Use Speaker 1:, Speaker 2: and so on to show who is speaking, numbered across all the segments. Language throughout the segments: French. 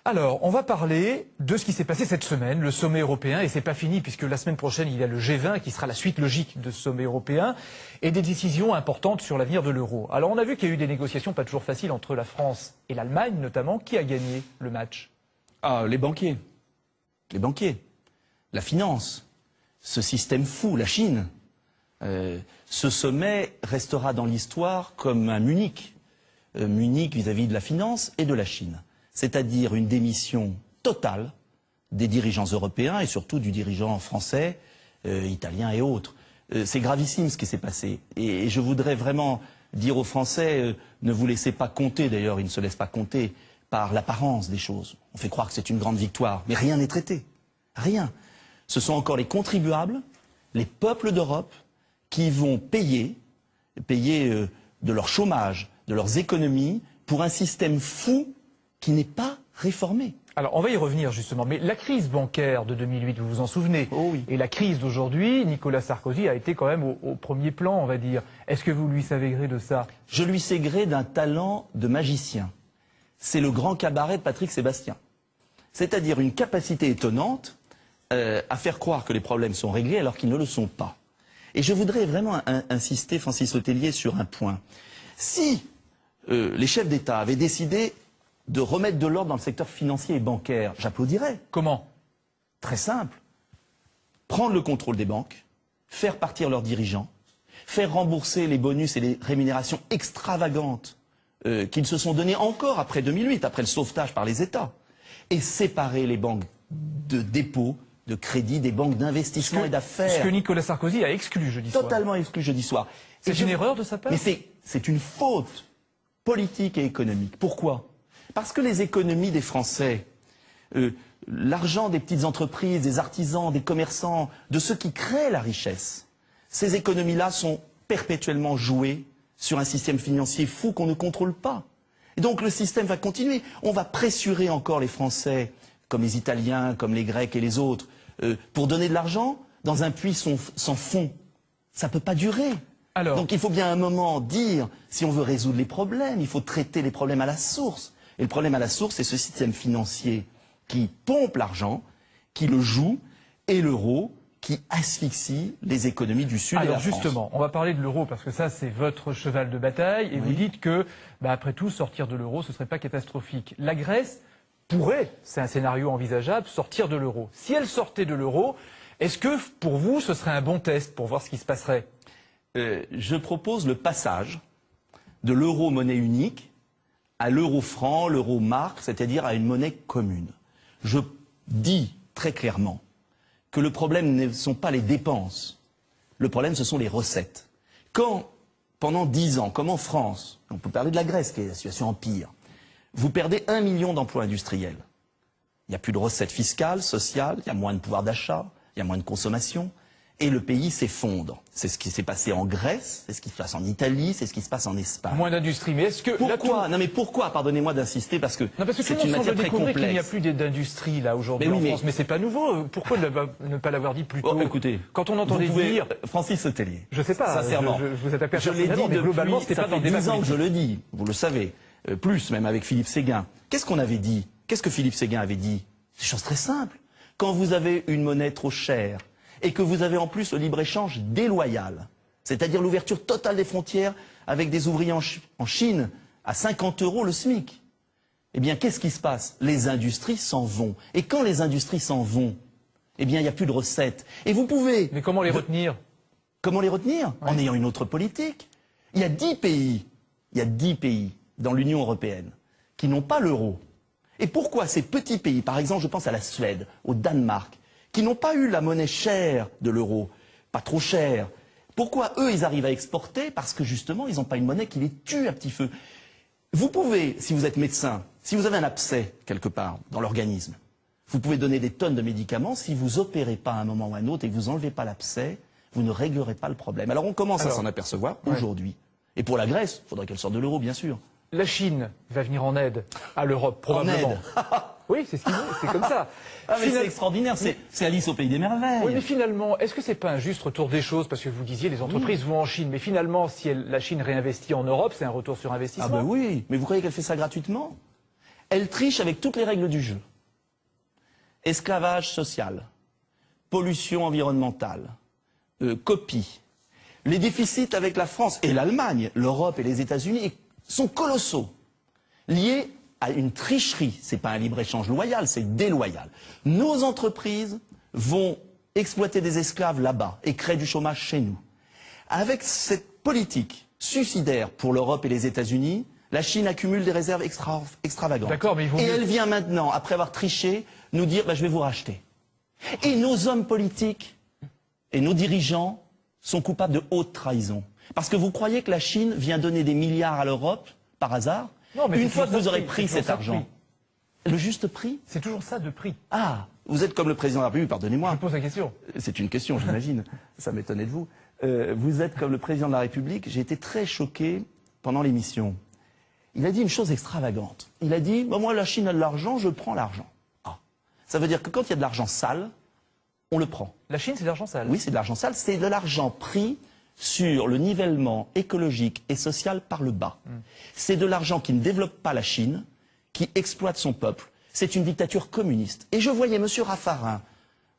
Speaker 1: Alors, on va parler de ce qui s'est passé cette semaine, le sommet européen, et c'est pas fini puisque la semaine prochaine, il y a le G20 qui sera la suite logique de ce sommet européen, et des décisions importantes sur l'avenir de l'euro. Alors, on a vu qu'il y a eu des négociations pas toujours faciles entre la France et l'Allemagne, notamment. Qui a gagné le match?
Speaker 2: Ah, les banquiers. Les banquiers. La finance. Ce système fou, la Chine. Ce sommet restera dans l'histoire comme un Munich. Munich vis-à-vis de la finance et de la Chine. C'est-à-dire une démission totale des dirigeants européens et surtout du dirigeant français, italien et autres. C'est gravissime ce qui s'est passé. Et je voudrais vraiment dire aux Français, ne vous laissez pas compter, d'ailleurs ils ne se laissent pas compter, par l'apparence des choses. On fait croire que c'est une grande victoire, mais rien n'est traité. Rien. Ce sont encore les contribuables, les peuples d'Europe, qui vont payer de leur chômage, de leurs économies, pour un système fou qui n'est pas réformé.
Speaker 1: Alors, on va y revenir justement, mais la crise bancaire de 2008, vous vous en souvenez?
Speaker 2: Oh oui.
Speaker 1: Et la crise d'aujourd'hui, Nicolas Sarkozy a été quand même au premier plan, on va dire. Est-ce que vous lui savez gré de ça?
Speaker 2: Je lui sais gré d'un talent de magicien. C'est le grand cabaret de Patrick Sébastien. C'est-à-dire une capacité étonnante à faire croire que les problèmes sont réglés alors qu'ils ne le sont pas. Et je voudrais vraiment insister, Francis Letellier, sur un point. Si les chefs d'État avaient décidé de remettre de l'ordre dans le secteur financier et bancaire, j'applaudirais.
Speaker 1: Comment?
Speaker 2: Très simple. Prendre le contrôle des banques, faire partir leurs dirigeants, faire rembourser les bonus et les rémunérations extravagantes qu'ils se sont donnés encore après 2008, après le sauvetage par les États, et séparer les banques de dépôt, de crédit, des banques d'investissement et d'affaires.
Speaker 1: Ce que Nicolas Sarkozy a exclu jeudi soir.
Speaker 2: Totalement exclu jeudi soir.
Speaker 1: C'est une erreur de sa part?
Speaker 2: Mais c'est une faute politique et économique. Pourquoi? Parce que les économies des Français, l'argent des petites entreprises, des artisans, des commerçants, de ceux qui créent la richesse, ces économies-là sont perpétuellement jouées sur un système financier fou qu'on ne contrôle pas. Et donc le système va continuer. On va pressurer encore les Français, comme les Italiens, comme les Grecs et les autres, pour donner de l'argent dans un puits sans fond. Ça ne peut pas durer.
Speaker 1: Alors,
Speaker 2: donc il faut bien à un moment dire, si on veut résoudre les problèmes, il faut traiter les problèmes à la source. Et le problème à la source, c'est ce système financier qui pompe l'argent, qui le joue, et l'euro qui asphyxie les économies du Sud et de la France.
Speaker 1: Alors justement, on va parler de l'euro parce que ça c'est votre cheval de bataille et
Speaker 2: oui.
Speaker 1: Vous dites que, après tout, sortir de l'euro, ce serait pas catastrophique. La Grèce pourrait, c'est un scénario envisageable, sortir de l'euro. Si elle sortait de l'euro, est-ce que pour vous ce serait un bon test pour voir ce qui se passerait?
Speaker 2: Je propose le passage de l'euro monnaie unique à l'euro-franc, l'euro-marque, c'est-à-dire à une monnaie commune. Je dis très clairement que le problème ne sont pas les dépenses, le problème ce sont les recettes. Quand, pendant 10 ans, comme en France, on peut parler de la Grèce qui est la situation empire, vous perdez 1 million d'emplois industriels. Il n'y a plus de recettes fiscales, sociales, il y a moins de pouvoir d'achat, il y a moins de consommation. Et le pays s'effondre. C'est ce qui s'est passé en Grèce, c'est ce qui se passe en Italie, c'est ce qui se passe en Espagne.
Speaker 1: Moins d'industrie, mais est-ce que...
Speaker 2: Pourquoi? Non mais pourquoi, pardonnez-moi d'insister, parce que c'est une matière très complexe.
Speaker 1: Qu'il n'y a plus d'industrie là aujourd'hui en France, mais c'est pas nouveau. Pourquoi ne pas l'avoir dit plus tôt?
Speaker 2: Écoutez,
Speaker 1: quand on entendait dire...
Speaker 2: Francis Letellier.
Speaker 1: Je sais pas,
Speaker 2: sincèrement.
Speaker 1: Je vous attaque
Speaker 2: Je l'ai dit
Speaker 1: mais globalement, c'était pas dans le débat.
Speaker 2: 10 ans que je le dis, vous le savez, plus même avec Philippe Séguin. Qu'est-ce qu'on avait dit? Qu'est-ce que Philippe Séguin avait dit? C'est chose très simple. Quand vous avez une monnaie trop chère, et que vous avez en plus le libre-échange déloyal, c'est-à-dire l'ouverture totale des frontières avec des ouvriers en Chine à 50 € le SMIC. Eh bien, qu'est-ce qui se passe? Les industries s'en vont. Et quand les industries s'en vont, eh bien, il n'y a plus de recettes. Et vous pouvez...
Speaker 1: Mais comment les retenir?
Speaker 2: Comment les retenir? Ouais. En ayant une autre politique. Il y a 10 pays dans l'Union européenne qui n'ont pas l'euro. Et pourquoi ces petits pays, par exemple, je pense à la Suède, au Danemark, qui n'ont pas eu la monnaie chère de l'euro, pas trop chère. Pourquoi eux, ils arrivent à exporter? Parce que justement, ils n'ont pas une monnaie qui les tue à petit feu. Vous pouvez, si vous êtes médecin, si vous avez un abcès quelque part dans l'organisme, vous pouvez donner des tonnes de médicaments. Si vous opérez pas à un moment ou à un autre et que vous enlevez pas l'abcès, vous ne réglerez pas le problème. Alors on commence à s'en apercevoir aujourd'hui. Et pour la Grèce, il faudrait qu'elle sorte de l'euro, bien sûr.
Speaker 1: La Chine va venir en aide à l'Europe, probablement.
Speaker 2: En aide.
Speaker 1: Oui, c'est ce qu'ils veulent, c'est comme ça.
Speaker 2: Mais c'est extraordinaire, c'est Alice au pays des merveilles.
Speaker 1: Oui, mais finalement, est-ce que c'est pas un juste retour des choses? Parce que vous disiez, les entreprises vont en Chine. Mais finalement, si la Chine réinvestit en Europe, c'est un retour sur investissement.
Speaker 2: Ah ben oui, mais vous croyez qu'elle fait ça gratuitement? Elle triche avec toutes les règles du jeu. Esclavage social, pollution environnementale, copie. Les déficits avec la France et l'Allemagne, l'Europe et les États-Unis sont colossaux, liés à une tricherie. Ce n'est pas un libre-échange loyal, c'est déloyal. Nos entreprises vont exploiter des esclaves là-bas et créer du chômage chez nous. Avec cette politique suicidaire pour l'Europe et les États-Unis, la Chine accumule des réserves extravagantes.
Speaker 1: D'accord, mais
Speaker 2: et elle vient maintenant, après avoir triché, nous dire je vais vous racheter. Et nos hommes politiques et nos dirigeants sont coupables de haute trahison. Parce que vous croyez que la Chine vient donner des milliards à l'Europe, par hasard?
Speaker 1: Non, mais
Speaker 2: une fois que vous aurez pris cet argent, le juste prix?
Speaker 1: C'est toujours ça de prix.
Speaker 2: Ah, vous êtes comme le président de la République, pardonnez-moi.
Speaker 1: Je pose la question.
Speaker 2: C'est une question, j'imagine. Ça m'étonnait de vous. Vous êtes comme le président de la République. J'ai été très choqué pendant l'émission. Il a dit une chose extravagante. Il a dit, moi, la Chine a de l'argent, je prends l'argent. Ah. Ça veut dire que quand il y a de l'argent sale, on le prend.
Speaker 1: La Chine, c'est de l'argent sale.
Speaker 2: Oui, c'est de l'argent sale. C'est de l'argent pris sur le nivellement écologique et social par le bas. C'est de l'argent qui ne développe pas la Chine, qui exploite son peuple. C'est une dictature communiste. Et je voyais M. Raffarin,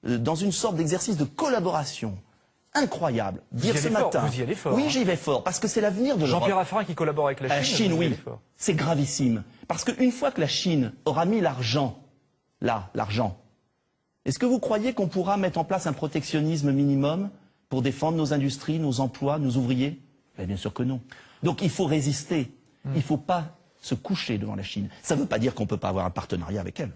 Speaker 2: dans une sorte d'exercice de collaboration incroyable, dire ce matin...
Speaker 1: Vous y allez fort.
Speaker 2: Oui, j'y vais fort, parce que c'est l'avenir de l'Europe.
Speaker 1: Jean-Pierre Raffarin qui collabore avec la Chine,
Speaker 2: oui, c'est gravissime. Parce qu'une fois que la Chine aura mis l'argent, là, l'argent, est-ce que vous croyez qu'on pourra mettre en place un protectionnisme minimum pour défendre nos industries, nos emplois, nos ouvriers? Bien sûr que non. Donc il faut résister. Il ne faut pas se coucher devant la Chine. Ça ne veut pas dire qu'on ne peut pas avoir un partenariat avec elle.